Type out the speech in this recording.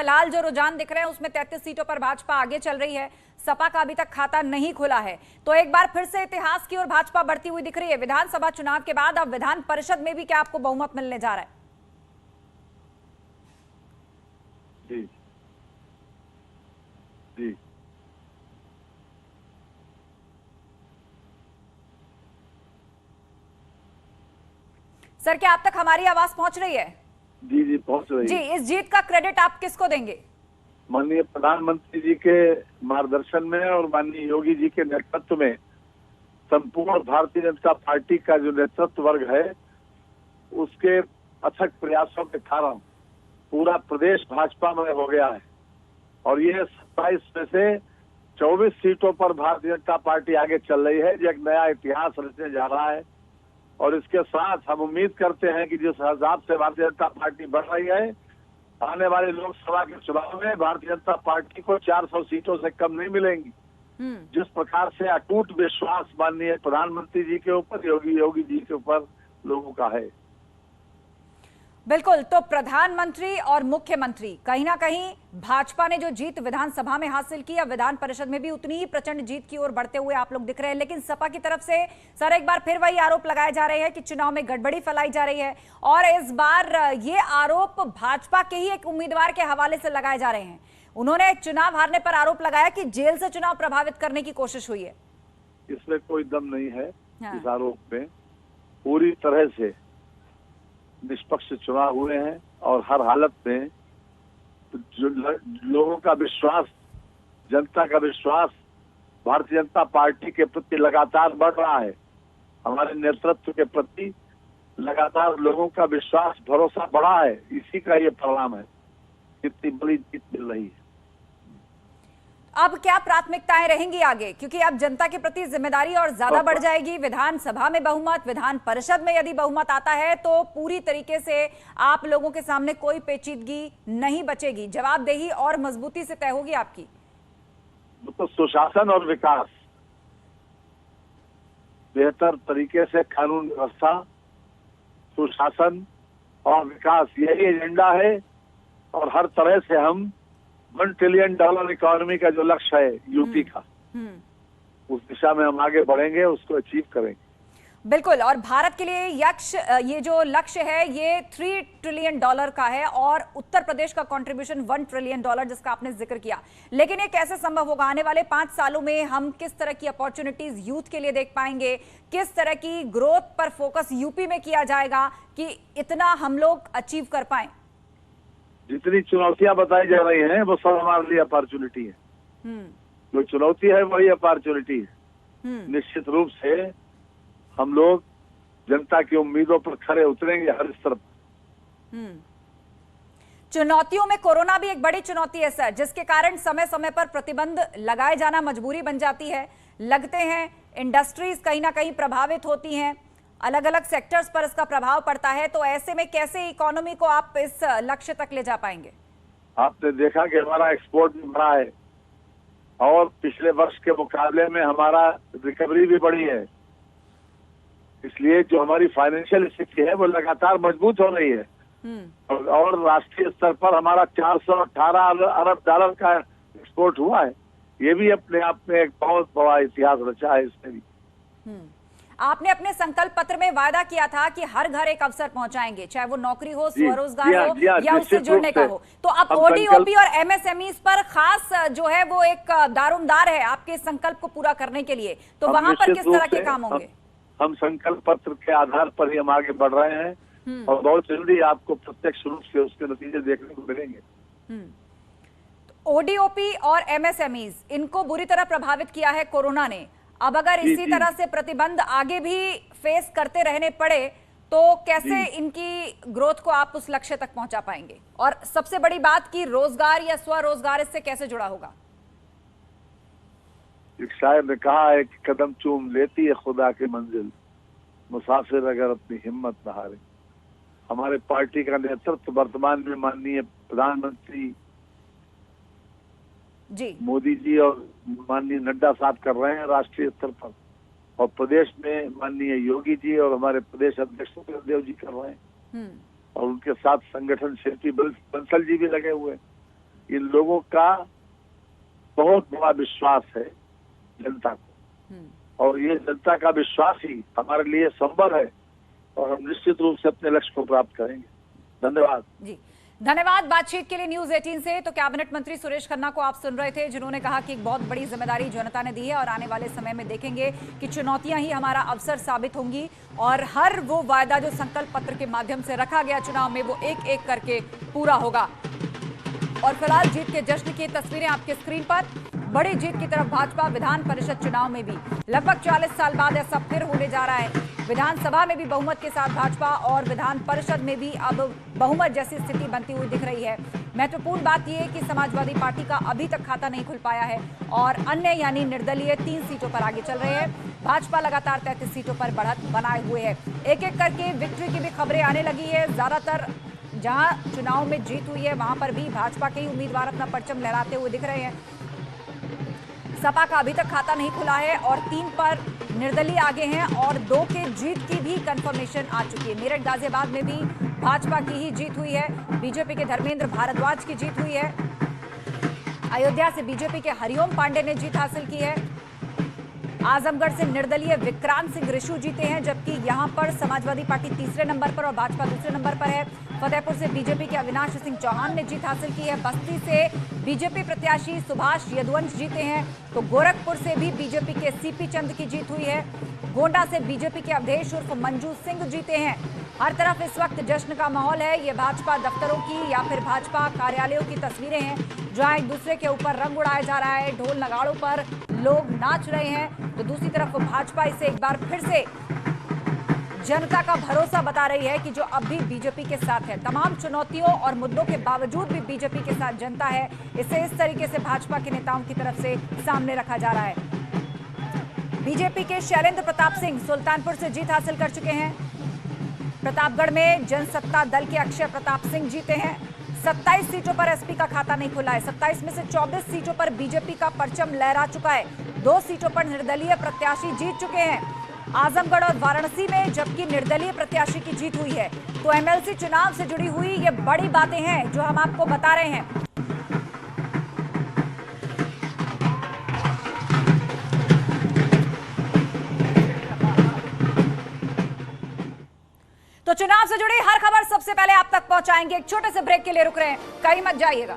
फिलहाल जो रुझान दिख रहे हैं उसमें 33 सीटों पर भाजपा आगे चल रही है, सपा का अभी तक खाता नहीं खुला है। तो एक बार फिर से इतिहास की ओर भाजपा बढ़ती हुई दिख रही है। विधानसभा चुनाव के बाद अब विधान परिषद में भी क्या आपको बहुमत मिलने जा रहा है? जी जी सर, क्या आप तक हमारी आवाज पहुंच रही है? जी जी पहुंच रही जी, है। इस जीत का क्रेडिट आप किसको देंगे? माननीय प्रधानमंत्री जी के मार्गदर्शन में और माननीय योगी जी के नेतृत्व में संपूर्ण भारतीय जनता पार्टी का जो नेतृत्व वर्ग है उसके अथक प्रयासों के कारण पूरा प्रदेश भाजपा में हो गया है और ये 27 में से 24 सीटों पर भारतीय जनता पार्टी आगे चल रही है, जो एक नया इतिहास रचने जा रहा है। और इसके साथ हम उम्मीद करते हैं कि जिस हिसाब से भारतीय जनता पार्टी बढ़ रही है, आने वाले लोकसभा के चुनाव में भारतीय जनता पार्टी को 400 सीटों से कम नहीं मिलेंगी। जिस प्रकार से अटूट विश्वास माननीय प्रधानमंत्री जी के ऊपर, योगी जी के ऊपर लोगों का है। बिल्कुल, तो प्रधानमंत्री और मुख्यमंत्री कहीं ना कहीं भाजपा ने जो जीत विधानसभा में हासिल की, अब विधान परिषद में भी उतनी ही प्रचंड जीत की ओर बढ़ते हुए आप लोग दिख रहे हैं। लेकिन सपा की तरफ से सर एक बार फिर वही आरोप लगाए जा रहे हैं कि चुनाव में गड़बड़ी फैलाई जा रही है और इस बार ये आरोप भाजपा के ही एक उम्मीदवार के हवाले से लगाए जा रहे हैं। उन्होंने चुनाव हारने पर आरोप लगाया कि जेल से चुनाव प्रभावित करने की कोशिश हुई है। इसमें कोई दम नहीं है। इस आरोप में पूरी तरह से निष्पक्ष चुनाव हुए हैं और हर हालत में जो लोगों का विश्वास, जनता का विश्वास भारतीय जनता पार्टी के प्रति लगातार बढ़ रहा है। हमारे नेतृत्व के प्रति लगातार लोगों का विश्वास, भरोसा बढ़ा है। इसी का ये परिणाम है, इतनी बड़ी जीत मिल रही है। अब क्या प्राथमिकताएं रहेंगी आगे, क्योंकि अब जनता के प्रति जिम्मेदारी और ज्यादा बढ़ जाएगी। विधानसभा में बहुमत, विधान परिषद में यदि बहुमत आता है तो पूरी तरीके से आप लोगों के सामने कोई पेचीदगी नहीं बचेगी, जवाबदेही और मजबूती से तय होगी आपकी। तो सुशासन और विकास, बेहतर तरीके से कानून व्यवस्था, सुशासन और विकास, यही एजेंडा है। और हर तरह से हम $1 ट्रिलियन इकोनॉमी का जो लक्ष्य है यूपी का, उस दिशा में हम आगे बढ़ेंगे, उसको अचीव करेंगे। बिल्कुल, और भारत के लिए ये जो लक्ष्य है ये $3 ट्रिलियन का है और उत्तर प्रदेश का कंट्रीब्यूशन $1 ट्रिलियन, जिसका आपने जिक्र किया। लेकिन ये कैसे संभव होगा? आने वाले 5 सालों में हम किस तरह की अपॉर्चुनिटीज यूथ के लिए देख पाएंगे? किस तरह की ग्रोथ पर फोकस यूपी में किया जाएगा कि इतना हम लोग अचीव कर पाए? जितनी चुनौतियां बताई जा रही हैं वो सब हमारे लिए अपॉर्चुनिटी है। जो चुनौती है वही अपॉर्चुनिटी है। निश्चित रूप से हम लोग जनता की उम्मीदों पर खरे उतरेंगे हर स्तर पर। चुनौतियों में कोरोना भी एक बड़ी चुनौती है सर, जिसके कारण समय समय पर प्रतिबंध लगाए जाना मजबूरी बन जाती है। लगते हैं इंडस्ट्रीज कहीं ना कहीं प्रभावित होती हैं, अलग अलग सेक्टर्स पर इसका प्रभाव पड़ता है। तो ऐसे में कैसे इकोनॉमी को आप इस लक्ष्य तक ले जा पाएंगे? आपने देखा कि हमारा एक्सपोर्ट भी बढ़ा है और पिछले वर्ष के मुकाबले में हमारा रिकवरी भी बढ़ी है। इसलिए जो हमारी फाइनेंशियल स्थिति है वो लगातार मजबूत हो रही है। और राष्ट्रीय स्तर पर हमारा $418 अरब का एक्सपोर्ट हुआ है। ये भी अपने आप में एक बहुत बड़ा इतिहास रचा है। इसमें भी आपने अपने संकल्प पत्र में वादा किया था कि हर घर एक अवसर पहुंचाएंगे, चाहे वो नौकरी हो, स्वरोजगार हो या उससे जुड़ने का हो। तो अब ओडीओपी और एमएसएमई पर खास जो है वो एक दारोमदार है आपके संकल्प को पूरा करने के लिए। तो वहां पर किस तरह के काम होंगे? हम संकल्प पत्र के आधार पर ही हम आगे बढ़ रहे हैं और बहुत जल्दी आपको प्रत्यक्ष रूप से उसके नतीजे देखने को मिलेंगे। ओडीओपी और एमएसएमई इनको बुरी तरह प्रभावित किया है कोरोना ने। अब अगर इसी तरह से प्रतिबंध आगे भी फेस करते रहने पड़े तो कैसे इनकी ग्रोथ को आप उस लक्ष्य तक पहुंचा पाएंगे? और सबसे बड़ी बात कि रोजगार या स्वरोजगार इससे कैसे जुड़ा होगा? एक शायर ने कहा है कि कदम चूम लेती है खुदा की मंजिल, मुसाफिर अगर अपनी हिम्मत न हारे। हमारे पार्टी का नेतृत्व वर्तमान में माननीय प्रधानमंत्री जी मोदी जी और माननीय नड्डा साहब कर रहे हैं राष्ट्रीय स्तर पर, और प्रदेश में माननीय योगी जी और हमारे प्रदेश अध्यक्ष देव जी कर रहे हैं और उनके साथ संगठन शिल्पी बंसल जी भी लगे हुए हैं। इन लोगों का बहुत बड़ा विश्वास है जनता को, और ये जनता का विश्वास ही हमारे लिए संबल है, और हम निश्चित रूप से अपने लक्ष्य को प्राप्त करेंगे। धन्यवाद जी, धन्यवाद बातचीत के लिए न्यूज 18 से। तो कैबिनेट मंत्री सुरेश खन्ना को आप सुन रहे थे, जिन्होंने कहा कि एक बहुत बड़ी जिम्मेदारी जनता ने दी है और आने वाले समय में देखेंगे कि चुनौतियां ही हमारा अवसर साबित होंगी और हर वो वायदा जो संकल्प पत्र के माध्यम से रखा गया चुनाव में वो एक एक करके पूरा होगा। और फिलहाल जीत के जश्न की तस्वीरें आपके स्क्रीन पर। बड़ी जीत की तरफ भाजपा विधान परिषद चुनाव में भी लगभग 40 साल बाद ऐसा फिर होने जा रहा है। विधानसभा में भी बहुमत के साथ भाजपा और विधान परिषद में भी अब बहुमत जैसी स्थिति बनती हुई दिख रही है। महत्वपूर्ण बात यह है कि समाजवादी पार्टी का अभी तक खाता नहीं खुल पाया है और अन्य यानी निर्दलीय 3 सीटों पर आगे चल रहे हैं। भाजपा लगातार 33 सीटों पर बढ़त बनाए हुए है। एक एक करके विक्ट्री की भी खबरें आने लगी है। ज्यादातर जहां चुनाव में जीत हुई है वहां पर भी भाजपा के ही उम्मीदवार अपना परचम लहराते हुए दिख रहे हैं। सपा का अभी तक खाता नहीं खुला है और 3 पर निर्दलीय आगे हैं और 2 के जीत की भी कंफर्मेशन आ चुकी है। मेरठ गाजियाबाद में भी भाजपा की ही जीत हुई है। बीजेपी के धर्मेंद्र भारद्वाज की जीत हुई है। अयोध्या से बीजेपी के हरिओम पांडे ने जीत हासिल की है। आजमगढ़ से निर्दलीय विक्रांत सिंह ऋषु जीते हैं, जबकि यहां पर समाजवादी पार्टी तीसरे नंबर पर और भाजपा दूसरे नंबर पर है। फतेहपुर से बीजेपी के अविनाश सिंह चौहान ने जीत हासिल की है। बस्ती से बीजेपी प्रत्याशी सुभाष यदुवंश जीते हैं, तो गोरखपुर से भी बीजेपी के सीपी चंद की जीत हुई है। गोंडा से बीजेपी के अवधेश उर्फ मंजू सिंह जीते हैं। हर तरफ इस वक्त जश्न का माहौल है। ये भाजपा दफ्तरों की या फिर भाजपा कार्यालयों की तस्वीरें हैं, जहां एक दूसरे के ऊपर रंग उड़ाया जा रहा है, ढोल नगाड़ों पर लोग नाच रहे हैं। तो दूसरी तरफ भाजपा इसे एक बार फिर से जनता का भरोसा बता रही है कि जो अब भी बीजेपी के साथ है। तमाम चुनौतियों और मुद्दों के बावजूद भी बीजेपी के साथ जनता है। इसे इस तरीके से भाजपा के नेताओं की तरफ से सामने रखा जा रहा है। बीजेपी के शैलेंद्र प्रताप सिंह सुल्तानपुर से जीत हासिल कर चुके हैं। प्रतापगढ़ में जनसत्ता दल के अक्षय प्रताप सिंह जीते हैं। 27 सीटों पर एसपी का खाता नहीं खुला है। 27 में से 24 सीटों पर बीजेपी का परचम लहरा चुका है। 2 सीटों पर निर्दलीय प्रत्याशी जीत चुके हैं, आजमगढ़ और वाराणसी में, जबकि निर्दलीय प्रत्याशी की जीत हुई है। तो एमएलसी चुनाव से जुड़ी हुई ये बड़ी बातें हैं जो हम आपको बता रहे हैं। तो चुनाव से जुड़ी हर खबर सबसे पहले आप तक पहुंचाएंगे। एक छोटे से ब्रेक के लिए रुक रहे हैं, कहीं मत जाइएगा।